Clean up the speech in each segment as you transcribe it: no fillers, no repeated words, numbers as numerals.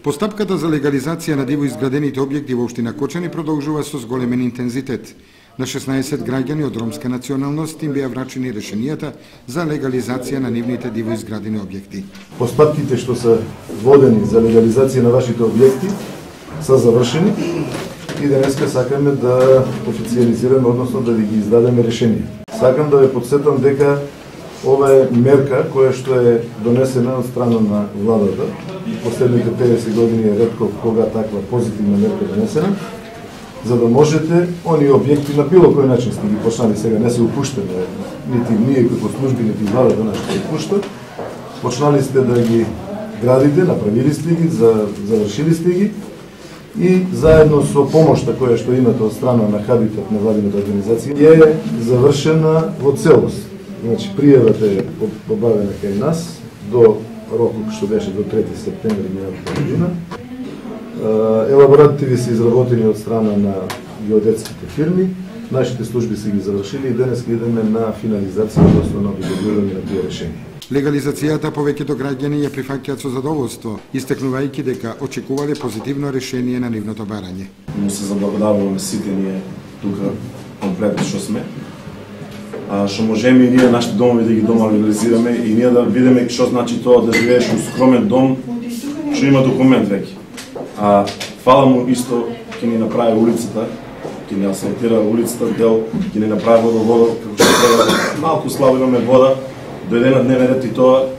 Постапката за легализација на диво изградените објекти во општина Кочани продолжува со зголемен интензитет. На 16 граѓани од ромска националност им беа врачени решенијата за легализација на нивните диво изградени објекти. Постапките што се водени за легализација на вашите објекти се завршени и денеска сакаме да официализираме, односно да ви ги издадеме решенија. Сакам да ве подсетам дека ова е мерка која што е донесена од страна на владата. Последните 50 години е ретко кога таква позитивна мерка донесена, за да можете оние објекти на било кој начин сте ги почнали, сега не се упуштаме, нити ние како служби, нити владата нашата упушта, почнали сте да ги градите, направили сте ги, завршили сте ги и заедно со помошта која што имате од страна на Хабитат, невладината организација, е завршена во целост. Значи, пријавата е обавена кај нас до рокот што беше до 3 септември минатата година. Елаборатите ви се изработени од страна на геодетските фирми, нашите служби се ги завршили и денес идеме на финализација, односно на одобрување на тие решенија. Легализацијата повеќето граѓани ја прифаќаат со задоволство, истекнувајќи дека очекувале позитивно решение на нивното барање. Му се заблагодаруваме сите ние тука комплетно што сме. Што можеме и ние нашите домови да ги легализираме и ние да видиме што значи тоа да живееш во скромен дом што има документ веќе. Фала му исто ќе ни направи улицата, ќе ни асфалтира улицата дел, ќе ни направи водовод, како што треба, малку слабо имаме вода, дојде на дневен ред и тоа,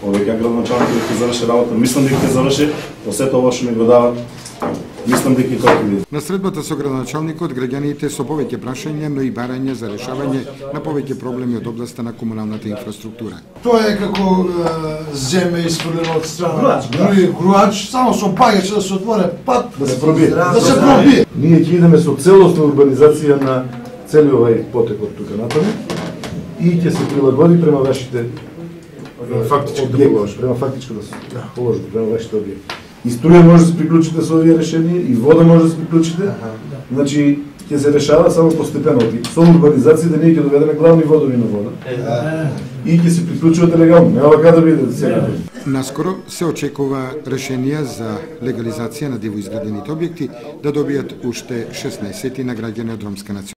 овој градоначалникот ќе заврши работа, мислам дека ќе заврши, по сето ова што ми го дава, мислам дека и тоа ќе биде. На средбата со градоначалникот, граѓаните со повеќе прашања, но и барања за решавање на повеќе проблеми од областа на комуналната инфраструктура. Тоа е како земе испрлено од страна груач, само со багач да се отворе пат, да се пробие. Да се пробие. Ние ќе идеме со целосна урбанизација на цели овај потек од тука натаму и ќе се прилагоди према вашите објекти, према фактичко да се положи према вашите објекти. И струја може да се приклучите со овие решенија, и вода може да се приклучите. Значи, ќе се решава само постепено. Со урбанизацијата ние ќе доведеме главни водови на вода. И ќе се приклучувате легално. Не ова каде биде сега. Наскоро се очекува решенија за легализација на диво изградените објекти да добијат уште 16 на граѓани од ромска националност.